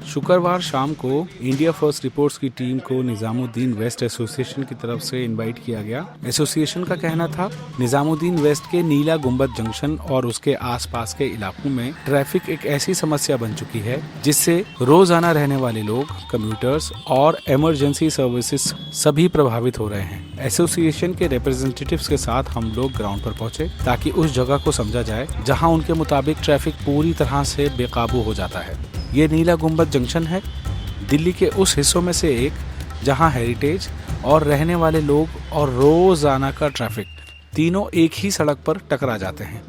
शुक्रवार शाम को इंडिया फर्स्ट रिपोर्ट्स की टीम को निजामुद्दीन वेस्ट एसोसिएशन की तरफ से इनवाइट किया गया। एसोसिएशन का कहना था निजामुद्दीन वेस्ट के नीला गुंबद जंक्शन और उसके आसपास के इलाकों में ट्रैफिक एक ऐसी समस्या बन चुकी है जिससे रोजाना रहने वाले लोग, कम्यूटर्स और इमरजेंसी सर्विसेज सभी प्रभावित हो रहे हैं। एसोसिएशन के रिप्रेजेंटेटिव्स के साथ हम लोग ग्राउंड पर पहुंचे ताकि उस जगह को समझा जाए जहां उनके मुताबिक ट्रैफिक पूरी तरह से बेकाबू हो जाता है। ये नीला गुंबद जंक्शन है, दिल्ली के उस हिस्सों में से एक जहां हेरिटेज और रहने वाले लोग और रोजाना का ट्रैफिक तीनों एक ही सड़क पर टकरा जाते हैं।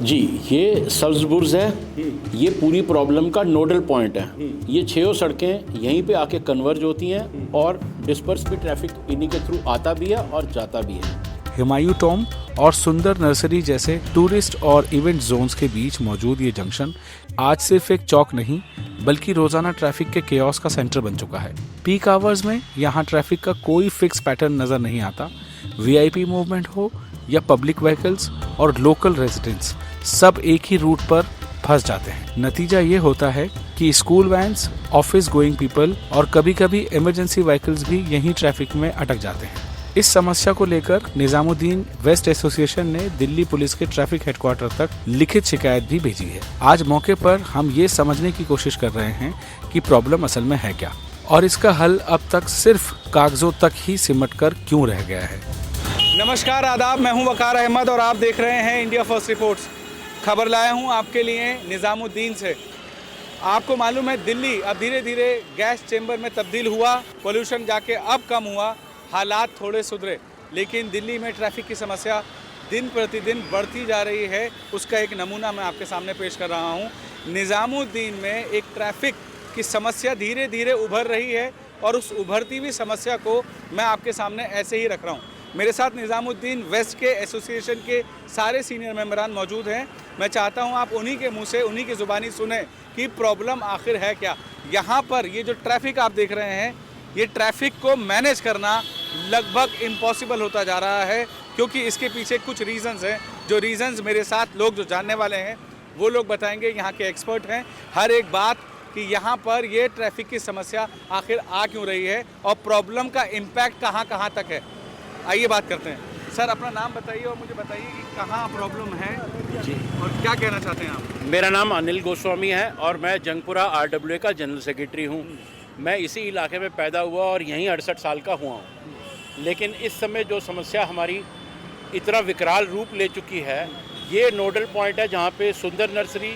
जी, ये सल्ज़बुर्ज है। ये पूरी प्रॉब्लम का नोडल पॉइंट है। ये 6 सड़कें यहीं पे आके कन्वर्ज होती हैं और डिस्पर्स भी ट्रैफिक इन्हीं के थ्रू आता भी है और जाता भी है। हुमायूं टॉम और सुंदर नर्सरी जैसे टूरिस्ट और इवेंट जोन्स के बीच मौजूद ये जंक्शन आज सिर्फ एक चौक नहीं बल्कि रोजाना ट्रैफिक के केओस का सेंटर बन चुका है। पीक आवर्स में यहाँ ट्रैफिक का कोई फिक्स पैटर्न नजर नहीं आता। वीआईपी मूवमेंट हो या पब्लिक व्हीकल्स और लोकल रेजिडेंट्स सब एक ही रूट पर फंस जाते हैं। नतीजा ये होता है कि school vans, office going people और कभी कभी इमरजेंसी व्हीकल्स भी यहीं ट्रैफिक में अटक जाते हैं। इस समस्या को लेकर निजामुद्दीन वेस्ट एसोसिएशन ने दिल्ली पुलिस के ट्रैफिक हेडक्वार्टर तक लिखित शिकायत भी भेजी है। आज मौके पर हम ये समझने की कोशिश कर रहे हैं कि प्रॉब्लम असल में है क्या और इसका हल अब तक सिर्फ कागजों तक ही सिमट कर क्यों रह गया है। नमस्कार, आदाब। मैं हूं वकार अहमद और आप देख रहे हैं इंडिया फर्स्ट रिपोर्ट्स। खबर लाया हूं आपके लिए निजामुद्दीन से। आपको मालूम है दिल्ली अब धीरे धीरे गैस चेंबर में तब्दील हुआ, पोल्यूशन जाके अब कम हुआ, हालात थोड़े सुधरे, लेकिन दिल्ली में ट्रैफिक की समस्या दिन प्रतिदिन बढ़ती जा रही है। उसका एक नमूना मैं आपके सामने पेश कर रहा हूं। निजामुद्दीन में एक ट्रैफिक की समस्या धीरे धीरे उभर रही है और उस उभरती हुई समस्या को मैं आपके सामने ऐसे ही रख रहा हूं। मेरे साथ निजामुद्दीन वेस्ट के एसोसिएशन के सारे सीनियर मेंबरान मौजूद हैं। मैं चाहता हूं आप उन्हीं के मुंह से, उन्हीं की ज़ुबानी सुने कि प्रॉब्लम आखिर है क्या। यहाँ पर ये जो ट्रैफिक आप देख रहे हैं, ये ट्रैफिक को मैनेज करना लगभग इम्पॉसिबल होता जा रहा है, क्योंकि इसके पीछे कुछ रीज़न्स हैं। जो रीज़न्स मेरे साथ लोग जो जानने वाले हैं वो लोग बताएंगे, यहाँ के एक्सपर्ट हैं हर एक बात कि यहाँ पर ये ट्रैफिक की समस्या आखिर आ क्यों रही है और प्रॉब्लम का इम्पैक्ट कहाँ कहाँ तक है। आइए बात करते हैं। सर, अपना नाम बताइए और मुझे बताइए कि कहाँ प्रॉब्लम है जी और क्या कहना चाहते हैं आप। मेरा नाम अनिल गोस्वामी है और मैं जंगपुरा RWA का जनरल सेक्रेटरी हूँ। मैं इसी इलाके में पैदा हुआ और यहीं 68 साल का हुआ हूँ। लेकिन इस समय जो समस्या हमारी इतना विकराल रूप ले चुकी है, ये नोडल पॉइंट है जहाँ पे सुंदर नर्सरी,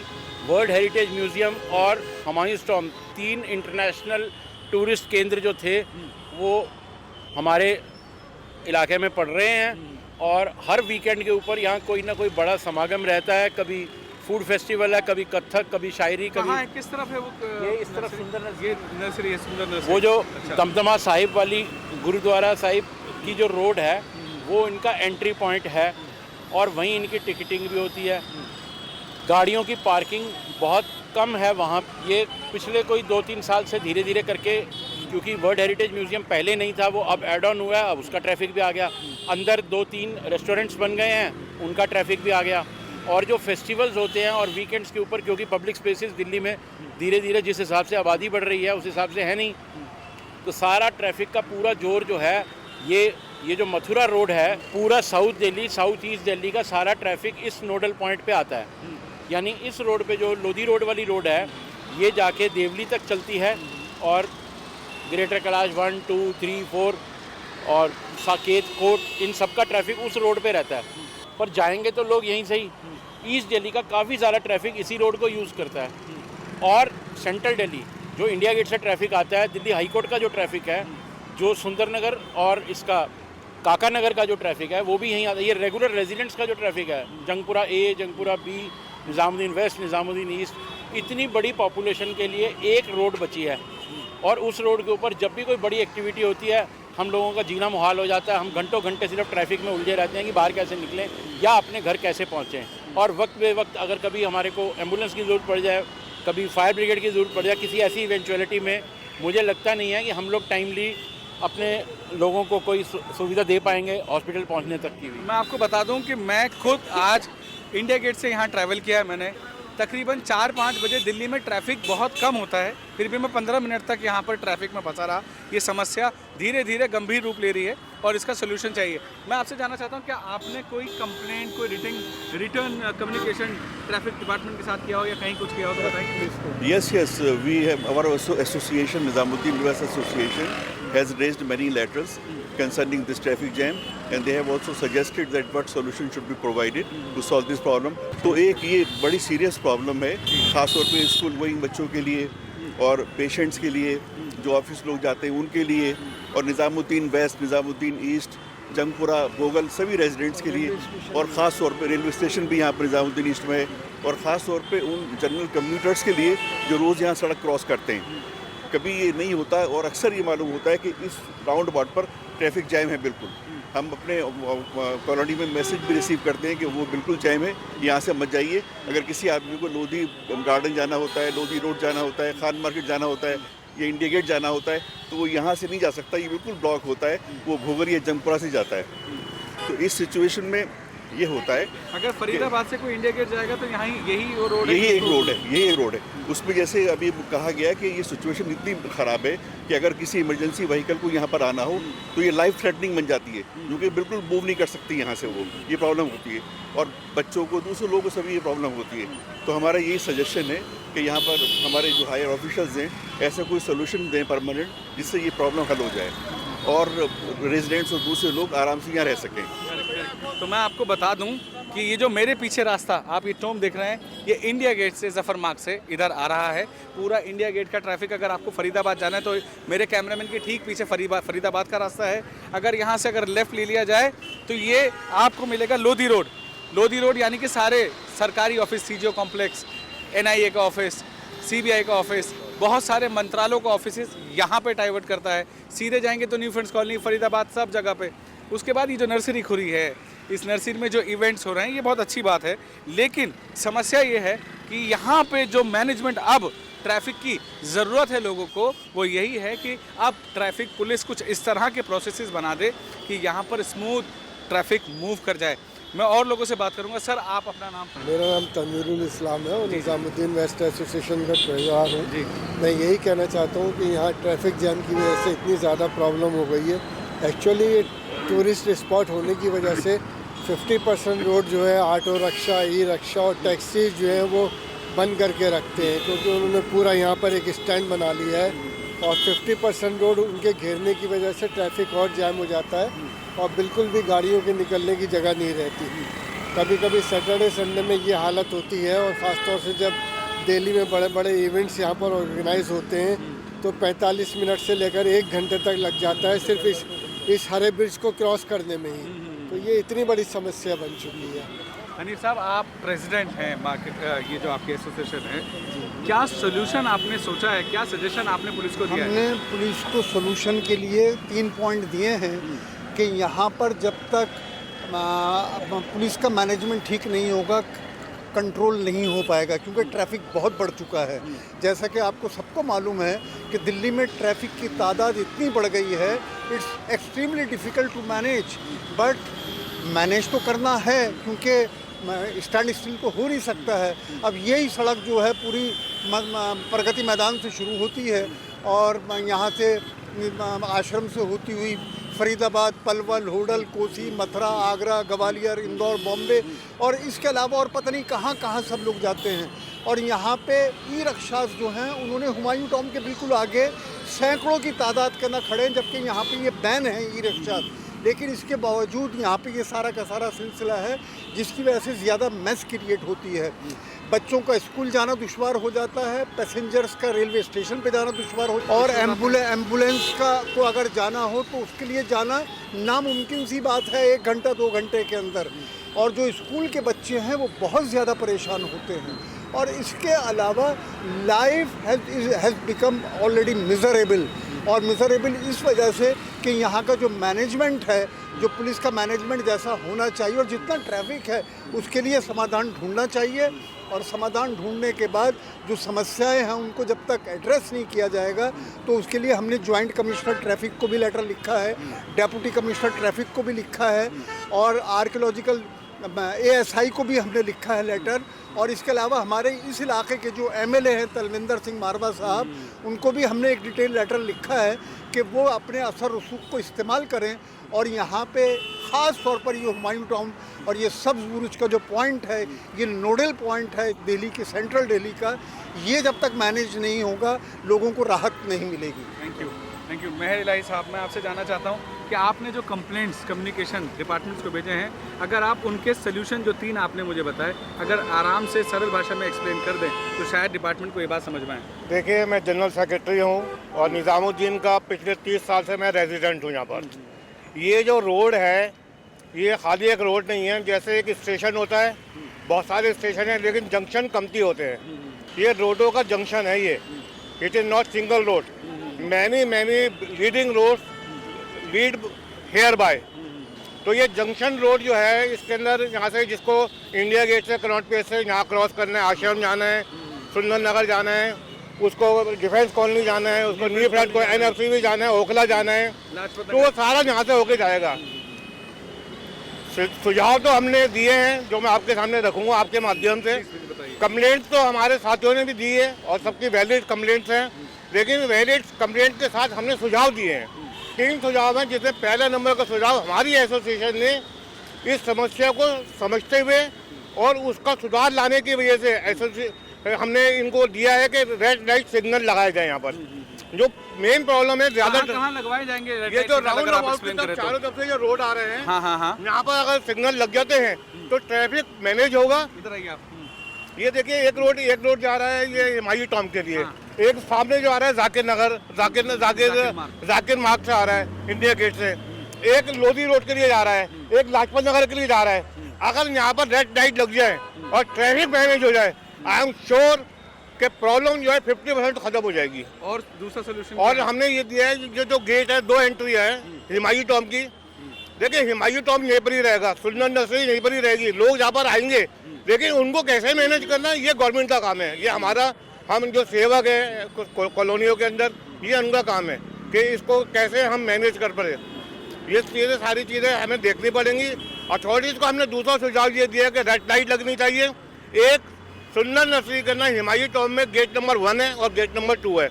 वर्ल्ड हेरिटेज म्यूज़ियम और हुमायूं टॉम 3 इंटरनेशनल टूरिस्ट केंद्र जो थे वो हमारे इलाके में पड़ रहे हैं। और हर वीकेंड के ऊपर यहाँ कोई ना कोई बड़ा समागम रहता है। कभी फूड फेस्टिवल है, कभी कथक, कभी शायरी, कभी किस तरफ है वो? ये इस तरफ सुंदर नर्सरी, ये नर्सरी है, सुंदर नर्सरी। वो जो अच्छा। दमदमा साहिब वाली गुरुद्वारा साहिब की जो रोड है वो इनका एंट्री पॉइंट है और वहीं इनकी टिकटिंग भी होती है। गाड़ियों की पार्किंग बहुत कम है वहाँ। ये पिछले कोई 2-3 साल से धीरे धीरे करके, क्योंकि वर्ल्ड हेरिटेज म्यूज़ियम पहले नहीं था, वो अब एड ऑन हुआ है, अब उसका ट्रैफिक भी आ गया। अंदर 2-3 रेस्टोरेंट्स बन गए हैं, उनका ट्रैफिक भी आ गया। और जो फेस्टिवल्स होते हैं और वीकेंड्स के ऊपर, क्योंकि पब्लिक स्पेसेस दिल्ली में धीरे धीरे जिस हिसाब से आबादी बढ़ रही है उस हिसाब से है नहीं, तो सारा ट्रैफिक का पूरा जोर जो है ये जो मथुरा रोड है, पूरा south Delhi, south east Delhi का सारा ट्रैफिक इस नोडल पॉइंट पे आता है। यानी इस रोड पे जो लोधी रोड वाली रोड है, ये जाके देवली तक चलती है और ग्रेटर कैलाश 1, 2, 3, 4 और साकेत कोट, इन सब का ट्रैफिक उस रोड पे रहता है। पर जाएंगे तो लोग यहीं से ही। ईस्ट दिल्ली का काफ़ी सारा ट्रैफिक इसी रोड को यूज़ करता है। और सेंट्रल दिल्ली जो इंडिया गेट से ट्रैफिक आता है, दिल्ली हाई कोर्ट का जो ट्रैफिक है, जो सुंदर नगर और इसका काका नगर का जो ट्रैफिक है वो भी यहीं आता है। ये रेगुलर रेजिडेंट्स का जो ट्रैफिक है, Jangpura A, Jangpura B, Nizamuddin west, Nizamuddin east, इतनी बड़ी पॉपुलेशन के लिए एक रोड बची है। और उस रोड के ऊपर जब भी कोई बड़ी एक्टिविटी होती है, हम लोगों का जीना मुहाल हो जाता है। हम घंटों घंटे सिर्फ ट्रैफिक में उलझे रहते हैं कि बाहर कैसे निकलें या अपने घर कैसे पहुँचें। और वक्त बे वक्त अगर कभी हमारे को एम्बुलेंस की ज़रूरत पड़ जाए, कभी फायर ब्रिगेड की ज़रूरत पड़ जाए, किसी ऐसी इवेंचुअलिटी में, मुझे लगता नहीं है कि हम लोग टाइमली अपने लोगों को कोई सुविधा दे पाएंगे हॉस्पिटल पहुंचने तक की भी। मैं आपको बता दूं कि मैं खुद आज इंडिया गेट से यहाँ ट्रैवल किया है मैंने, तकरीबन 4-5 बजे दिल्ली में ट्रैफिक बहुत कम होता है, फिर भी मैं 15 मिनट तक यहाँ पर ट्रैफिक में फंसा रहा। ये समस्या धीरे धीरे गंभीर रूप ले रही है और इसका सोल्यूशन चाहिए। मैं आपसे जानना चाहता हूँ, क्या आपने कोई कंप्लेंट, कोई रिटर्न कम्युनिकेशन ट्रैफिक डिपार्टमेंट के साथ किया हो या कहीं कुछ किया हो तो बताएं please. Yes, we have our association, Nizamuddin University Association, has raised many letters concerning this traffic jam, and they have also suggested that what solution should be provided to solve this problem. तो एक ये बड़ी serious problem है, खासतौर पे school going बच्चों के लिए और पेशेंट्स के लिए, जो ऑफिस लोग जाते हैं उनके लिए, और निज़ामुद्दीन वेस्ट, निज़ामुद्दीन ईस्ट, जंगपुरा, गोगल सभी रेजिडेंट्स के लिए, और ख़ास तौर पे रेलवे स्टेशन भी यहाँ पर निज़ामुद्दीन ईस्ट में है, और ख़ास तौर पे उन जनरल कम्यूटर्स के लिए जो रोज़ यहाँ सड़क क्रॉस करते हैं। कभी ये नहीं होता है और अक्सर ये मालूम होता है कि इस राउंड अबाउट पर ट्रैफिक जैम है बिल्कुल। हम अपने कॉलोनी में मैसेज भी रिसीव करते हैं कि वो बिल्कुल जैम है, यहाँ से मत जाइए। अगर किसी आदमी को लोधी गार्डन जाना होता है, लोधी रोड जाना होता है, खान मार्केट जाना होता है या इंडिया गेट जाना होता है, तो वो यहाँ से नहीं जा सकता, ये बिल्कुल ब्लॉक होता है, वो भोगर या जंगपुरा से जाता है। तो इस सिचुएशन में ये होता है। अगर फरीदाबाद से कोई इंडिया गेट जाएगा तो यहाँ यही वो रोड है, यही एक रोड है। उसमें जैसे अभी कहा गया कि ये सिचुएशन इतनी ख़राब है कि अगर किसी इमरजेंसी व्हीकल को यहाँ पर आना हो तो ये लाइफ थ्रेटनिंग बन जाती है, क्योंकि बिल्कुल मूव नहीं कर सकती यहाँ से, वो ये प्रॉब्लम होती है, और बच्चों को, दूसरे लोगों को सभी ये प्रॉब्लम होती है। तो हमारा यही सजेशन है कि यहाँ पर हमारे जो हायर ऑफिशल्स हैं ऐसा कोई सोल्यूशन दें परमानेंट, जिससे ये प्रॉब्लम हल हो जाए और रेजिडेंट्स और दूसरे लोग आराम से यहाँ रह सकें। तो मैं आपको बता दूं कि ये जो मेरे पीछे रास्ता आप ये टोम देख रहे हैं, ये इंडिया गेट से, जफ़र मार्ग से इधर आ रहा है। पूरा इंडिया गेट का ट्रैफिक, अगर आपको फरीदाबाद जाना है तो मेरे कैमरामैन के ठीक पीछे फरीदाबाद का रास्ता है। अगर यहाँ से अगर लेफ़्ट ले लिया जाए तो ये आपको मिलेगा लोधी रोड, यानी कि सारे सरकारी ऑफिस, सीजीओ कॉम्प्लेक्स, NIA का ऑफिस, CBI का ऑफिस, बहुत सारे मंत्रालयों का ऑफिस यहाँ पे डाइवर्ट करता है। सीधे जाएंगे तो न्यू फ्रेंड्स कॉलोनी, फरीदाबाद, सब जगह पे। उसके बाद ये जो नर्सरी खुली है, इस नर्सरी में जो इवेंट्स हो रहे हैं ये बहुत अच्छी बात है, लेकिन समस्या ये है कि यहाँ पे जो मैनेजमेंट, अब ट्रैफिक की ज़रूरत है लोगों को, वो यही है कि अब ट्रैफिक पुलिस कुछ इस तरह के प्रोसेसेस बना दे कि यहाँ पर स्मूथ ट्रैफिक मूव कर जाए। मैं और लोगों से बात करूंगा। सर, आप अपना नाम? मेरा नाम तनवीरुल इस्लाम है और निज़ामुद्दीन वेस्ट एसोसिएशन का ट्रेजरर हूँ जी। मैं यही कहना चाहता हूँ कि यहाँ ट्रैफिक जैम की वजह से इतनी ज़्यादा प्रॉब्लम हो गई है। एक्चुअली ये टूरिस्ट स्पॉट होने की वजह से 50% रोड जो है ऑटो रिक्शा, ई रिक्शा और टैक्सी जो है वो बंद करके रखते हैं, क्योंकि उन्होंने पूरा यहाँ पर एक स्टैंड बना लिया है, और 50% रोड उनके घेरने की वजह से ट्रैफिक और जैम हो जाता है और बिल्कुल भी गाड़ियों के निकलने की जगह नहीं रहती। कभी कभी सैटरडे संडे में ये हालत होती है, और ख़ास तौर से जब दिल्ली में बड़े बड़े इवेंट्स यहाँ पर ऑर्गेनाइज होते हैं तो 45 मिनट से लेकर 1 घंटे तक लग जाता है सिर्फ इस हरे ब्रिज को क्रॉस करने में ही। तो ये इतनी बड़ी समस्या बन चुकी है। हनीफ साहब, आप प्रेसिडेंट हैं मार्केट, ये जो आपकी एसोसिएशन है, क्या सोल्यूशन आपने सोचा है, क्या सजेशन आपने पुलिस को दिया है? हमने पुलिस को सोल्यूशन के लिए 3 पॉइंट दिए हैं कि यहाँ पर जब तक पुलिस का मैनेजमेंट ठीक नहीं होगा, कंट्रोल नहीं हो पाएगा, क्योंकि ट्रैफिक बहुत बढ़ चुका है। जैसा कि आपको सबको मालूम है कि दिल्ली में ट्रैफिक की तादाद इतनी बढ़ गई है, it's extremely difficult to manage, but manage तो करना है, क्योंकि स्टैंड स्टिल को हो नहीं सकता है। अब यही सड़क जो है पूरी प्रगति मैदान से शुरू होती है और यहाँ से आश्रम से होती हुई फरीदाबाद, पलवल, होडल, कोसी, मथुरा, आगरा, ग्वालियर, इंदौर, बॉम्बे और इसके अलावा और पता नहीं कहाँ कहाँ सब लोग जाते हैं। और यहाँ पे ई रिक्शास जो हैं उन्होंने हुमायूं टॉम के बिल्कुल आगे सैकड़ों की तादाद के ना खड़े हैं, जबकि यहाँ पे ये बैन है ई रिक्शा। लेकिन इसके बावजूद यहाँ पे ये सारा का सारा सिलसिला है, जिसकी वजह से ज़्यादा मैस क्रिएट होती है। बच्चों का स्कूल जाना दुश्वार हो जाता है, पैसेंजर्स का रेलवे स्टेशन पे जाना दुश्वार हो, और एम्बुलेंस का को अगर जाना हो तो उसके लिए जाना नामुमकिन सी बात है 1 घंटा 2 घंटे के अंदर। और जो स्कूल के बच्चे हैं वो बहुत ज़्यादा परेशान होते हैं। और इसके अलावा life has become already miserable, और मिजरेबल इस वजह से कि यहाँ का जो मैनेजमेंट है, जो पुलिस का मैनेजमेंट जैसा होना चाहिए, और जितना ट्रैफिक है उसके लिए समाधान ढूंढना चाहिए। और समाधान ढूंढने के बाद जो समस्याएं हैं उनको जब तक एड्रेस नहीं किया जाएगा, तो उसके लिए हमने जॉइंट कमिश्नर ट्रैफिक को भी लेटर लिखा है, डेप्यूटी कमिश्नर ट्रैफिक को भी लिखा है, और आर्कियोलॉजिकल ASI को भी हमने लिखा है लेटर, और इसके अलावा हमारे इस इलाके के जो MLA हैं तलविंदर सिंह मारवा साहब, उनको भी हमने एक डिटेल लेटर लिखा है कि वो अपने असर रसूख को इस्तेमाल करें और यहाँ पे ख़ास तौर पर ये हुमायूं टाउन और ये सब्ज़ बुरुज का जो पॉइंट है, ये नोडल पॉइंट है दिल्ली के, सेंट्रल दिल्ली का, ये जब तक मैनेज नहीं होगा लोगों को राहत नहीं मिलेगी। थैंक यू मेहर इलाही साहब। मैं आपसे जानना चाहता हूँ कि आपने जो कंप्लेंट्स कम्युनिकेशन डिपार्टमेंट्स को भेजे हैं, अगर आप उनके सोल्यूशन जो 3 आपने मुझे बताए, अगर आराम से सरल भाषा में एक्सप्लेन कर दें तो शायद डिपार्टमेंट को ये बात समझ में आए। देखिए, मैं जनरल सेक्रेटरी हूँ और निज़ामुद्दीन का पिछले 30 साल से मैं रेजिडेंट हूँ यहाँ पर। ये जो रोड है, ये खाली एक रोड नहीं है। जैसे एक स्टेशन होता है, बहुत सारे स्टेशन हैं लेकिन जंक्शन कमती होते हैं। ये रोडों का जंक्शन है ये। It is not single road. Many leading roads lead here by. तो ये जंक्शन रोड जो है, इसके अंदर यहाँ से जिसको इंडिया गेट से कनॉट प्लेस से यहाँ क्रॉस करना है, आश्रम जाना है, सुंदर नगर जाना है, उसको डिफेंस कॉलोनी जाना है, उसको न्यू फ्लैट को NFC भी जाना है, ओखला जाना है, तो वो सारा यहाँ से होके जाएगा। सुझाव तो हमने दिए हैं जो मैं आपके सामने रखूँगा आपके माध्यम से। कंप्लेंट्स तो हमारे साथियों ने भी दी है और सबकी वैलिड कंप्लेंट्स हैं, लेकिन वैलिड कंप्लेंट के साथ हमने सुझाव दिए हैं। 3 सुझाव हैं, जिसमें पहला नंबर का सुझाव हमारी एसोसिएशन ने इस समस्या को समझते हुए और उसका सुधार लाने की वजह से हमने इनको दिया है कि रेड लाइट सिग्नल लगाए जाए यहाँ पर। जो मेन प्रॉब्लम है ज़्यादा कहाँ लगवाए जाएंगे ये जो राउंड अबाउट की तरफ चारों तरफ से जो रोड आ रहे हैं, हाँ, यहाँ पर अगर सिग्नल लग जाते हैं तो ट्रैफिक मैनेज होगा। इधर आइए आप। ये देखिए, एक रोड जा रहा है ये हुमायूं टॉम के लिए, एक सामने जो आ रहा है जाकिर नगर, जाकिर मार्ग से आ रहा है इंडिया गेट से, एक लोधी रोड के लिए जा रहा है, एक लाजपत नगर के लिए जा रहा है। अगर यहाँ पर रेड लाइट लग जाए और ट्रैफिक मैनेज हो जाए, आई एम श्योर कि प्रॉब्लम जो है 50% खत्म हो जाएगी। और दूसरा सोल्यूशन, और हमने ये दिया है, ये जो गेट है 2 एंट्री है हुमायूं टॉम की। देखिए, हुमायूं टॉम यहीं पर ही रहेगा, सुल्तान नर्सरी यहीं पर ही रहेगी, लोग यहाँ पर आएंगे, लेकिन उनको कैसे मैनेज करना ये गवर्नमेंट का काम है। ये हमारा, हम जो सेवक है कॉलोनियों के अंदर, ये उनका काम है कि इसको कैसे हम मैनेज कर पाए। ये चीज़ें, सारी चीज़ें हमें देखनी पड़ेंगी। अथॉरिटीज़ को हमने दूसरा सुझाव ये दिया कि रेड लाइट लगनी चाहिए। एक सुंदर नर्सरी करना हुमायूं टॉम में गेट नंबर 1 है और गेट नंबर 2 है।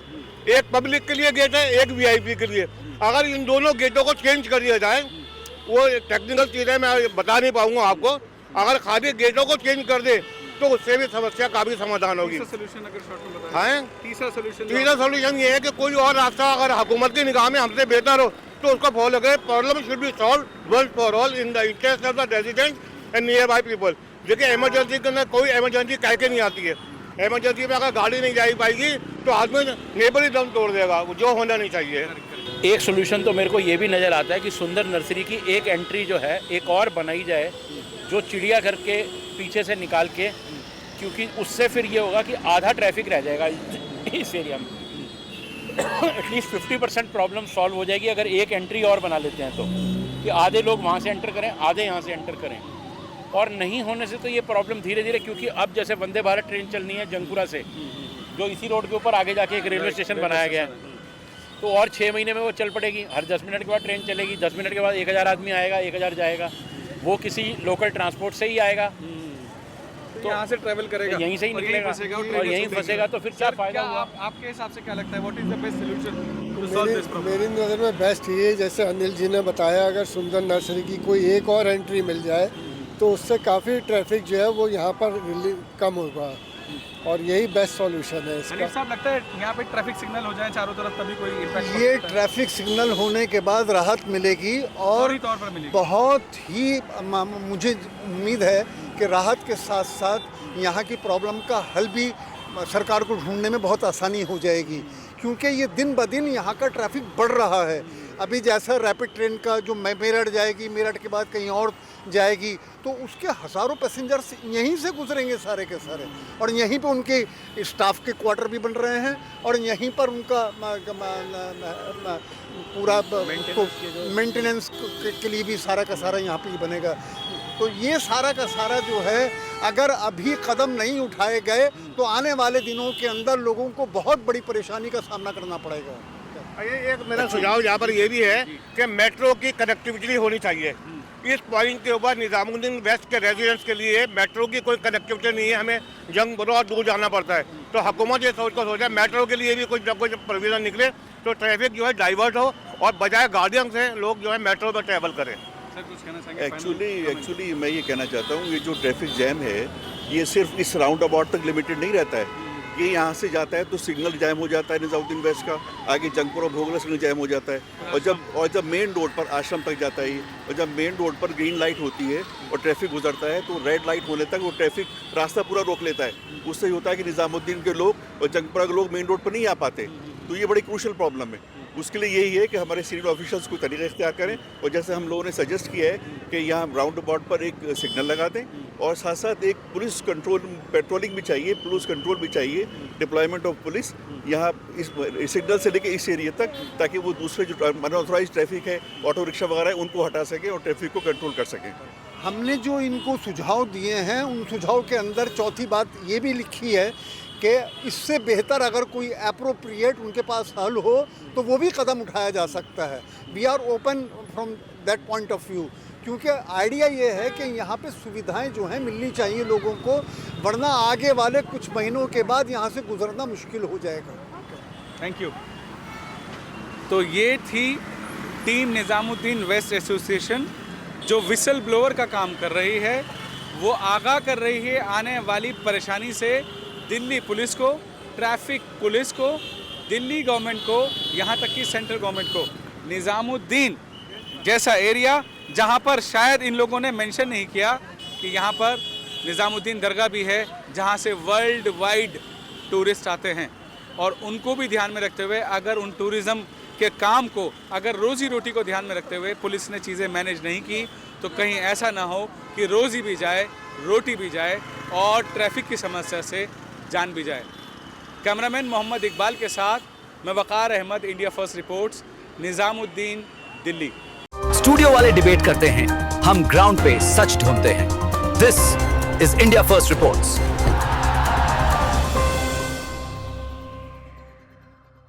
एक पब्लिक के लिए गेट है, एक VIP के लिए। अगर इन दोनों गेटों को चेंज कर दिया जाए, वो टेक्निकल चीज़ें मैं बता नहीं पाऊँगा आपको, अगर खाली गेटों को चेंज कर दे तो उससे भी समस्या का भी समाधान होगी। तीसरा सोल्यूशन ये है कि कोई और रास्ता अगर हुकूमत की निगाह में हमसे बेहतर हो तो उसको फॉलो करें। Problem should be solved once for all in the interest of the residents and nearby people. देखिए, इमरजेंसी के अंदर कोई इमरजेंसी कह के नहीं आती है। इमरजेंसी में अगर गाड़ी नहीं जा पाएगी तो आदमी नेबर ही दम तोड़ देगा, जो होना नहीं चाहिए। एक सोल्यूशन तो मेरे को ये भी नज़र आता है कि सुंदर नर्सरी की एक एंट्री जो है एक और बनाई जाए, जो चिड़ियाघर के पीछे से निकाल के, क्योंकि उससे फिर ये होगा कि आधा ट्रैफिक रह जाएगा इस एरिया में। एटलीस्ट 50% प्रॉब्लम सॉल्व हो जाएगी अगर एक एंट्री और बना लेते हैं तो, कि आधे लोग वहाँ से एंटर करें, आधे यहाँ से एंटर करें। और नहीं होने से तो ये प्रॉब्लम धीरे धीरे, क्योंकि अब जैसे वंदे भारत ट्रेन चलनी है जंगपुरा से, जो इसी रोड के ऊपर आगे जाके एक रेलवे स्टेशन बनाया गया है, तो और 6 महीने में वो चल पड़ेगी। हर 10 मिनट के बाद ट्रेन चलेगी, 10 मिनट के बाद 1000 आदमी आएगा, 1000 जाएगा, वो किसी लोकल ट्रांसपोर्ट से ही आएगा, तो यहाँ से ट्रैवल करेगा, यहीं से ही निकलेगा और यहीं फंसेगा, तो फिर क्या फायदा हुआ? आपके हिसाब से क्या लगता है, what is the best solution to solve this problem? मेरी नज़र में बेस्ट ये है, जैसे अनिल जी ने बताया, अगर सुंदर नर्सरी की कोई एक और एंट्री मिल जाए तो उससे काफ़ी ट्रैफिक जो है वो यहाँ पर कम होगा, और यही बेस्ट सॉल्यूशन है इसका। साहब, लगता है यहाँ पे ट्रैफिक सिग्नल हो जाए चारों तरफ, तभी कोई इम्पैक्ट? ये ट्रैफिक सिग्नल होने के बाद राहत मिलेगी और तौर पर मिलेगी। बहुत ही मुझे उम्मीद है कि राहत के साथ साथ यहाँ की प्रॉब्लम का हल भी सरकार को ढूंढने में बहुत आसानी हो जाएगी, क्योंकि ये दिन ब दिन यहाँ का ट्रैफिक बढ़ रहा है। अभी जैसा रैपिड ट्रेन का जो मेरठ जाएगी, मेरठ के बाद कहीं और जाएगी, तो उसके हज़ारों पैसेंजर्स यहीं से गुजरेंगे सारे के सारे, और यहीं पे उनके स्टाफ के क्वार्टर भी बन रहे हैं, और यहीं पर उनका पूरा मेंटेनेंस के लिए भी सारा का सारा यहाँ पे ही बनेगा। तो ये सारा का सारा जो है, अगर अभी कदम नहीं उठाए गए तो आने वाले दिनों के अंदर लोगों को बहुत बड़ी परेशानी का सामना करना पड़ेगा। ये एक मेरा सुझाव यहाँ पर ये भी है कि मेट्रो की कनेक्टिविटी होनी चाहिए। इस पॉइंट के ऊपर निजामुद्दीन वेस्ट के रेजिडेंट्स के लिए मेट्रो की कोई कनेक्टिविटी नहीं है, हमें जंग बहुत दूर जाना पड़ता है। तो हुकूमत ये सोचा मेट्रो के लिए भी कुछ न कुछ प्रोविजन निकले तो ट्रैफिक जो है डाइवर्ट हो और बजाय गाड़ियों से लोग जो है मेट्रो में ट्रैवल करें। एक्चुअली मैं ये कहना चाहता हूँ, ये जो ट्रैफिक जैम है ये सिर्फ इस राउंड अबाउट तक लिमिटेड नहीं रहता है। ये यहाँ से जाता है तो सिग्नल जैम हो जाता है निजामुद्दीन वेस्ट का, आगे जंगपुर और भोगला सिग्नल जैम हो जाता है। और जब मेन रोड पर आश्रम तक जाता है और जब मेन रोड पर ग्रीन लाइट होती है और ट्रैफिक गुजरता है तो रेड लाइट होने तक वो ट्रैफिक रास्ता पूरा रोक लेता है। उससे होता है कि निजामुद्दीन के लोग और जंगपुरा के लोग मेन रोड पर नहीं आ पाते। तो ये बड़ी क्रूशल प्रॉब्लम है। उसके लिए यही है कि हमारे सीनियर ऑफिशियल्स को तरीका इख्तियार करें और जैसे हम लोगों ने सजेस्ट किया है कि यहाँ राउंड अबाउट पर एक सिग्नल लगा दें और साथ साथ एक पुलिस कंट्रोल पेट्रोलिंग भी चाहिए, पुलिस कंट्रोल भी चाहिए, डिप्लॉयमेंट ऑफ पुलिस यहाँ इस सिग्नल से लेकर इस एरिया तक, ताकि वो दूसरे जो अनऑथराइज ट्रैफिक है, ऑटो रिक्शा वगैरह है, उनको हटा सकें और ट्रैफिक को कंट्रोल कर सकें। हमने जो इनको सुझाव दिए हैं उन सुझाव के अंदर चौथी बात ये भी लिखी है कि इससे बेहतर अगर कोई एप्रोप्रिएट उनके पास हल हो तो वो भी कदम उठाया जा सकता है। We are open from that point of view, क्योंकि आइडिया ये है कि यहाँ पे सुविधाएं जो हैं मिलनी चाहिए लोगों को, वरना आगे वाले कुछ महीनों के बाद यहाँ से गुजरना मुश्किल हो जाएगा। Thank you. तो ये थी टीम निजामुद्दीन वेस्ट एसोसिएशन जो विसल ब्लोअर का काम कर रही है। वो आगाह कर रही है आने वाली परेशानी से दिल्ली पुलिस को, ट्रैफिक पुलिस को, दिल्ली गवर्नमेंट को, यहाँ तक कि सेंट्रल गवर्नमेंट को। निजामुद्दीन जैसा एरिया जहाँ पर शायद इन लोगों ने मेंशन नहीं किया कि यहाँ पर निजामुद्दीन दरगाह भी है जहाँ से वर्ल्ड वाइड टूरिस्ट आते हैं, और उनको भी ध्यान में रखते हुए अगर उन टूरिज़्म के काम को, अगर रोज़ी रोटी को ध्यान में रखते हुए पुलिस ने चीज़ें मैनेज नहीं की तो कहीं ऐसा ना हो कि रोज़ी भी जाए, रोटी भी जाए और ट्रैफिक की समस्या से जान भी जाए। कैमरामैन मोहम्मद इकबाल के साथ मैं Waqar Ahmad, India first reports, Nizamuddin, Delhi. Studio वाले डिबेट करते हैं, हम ग्राउंड पे सच ढूंढते हैं। This is India first reports.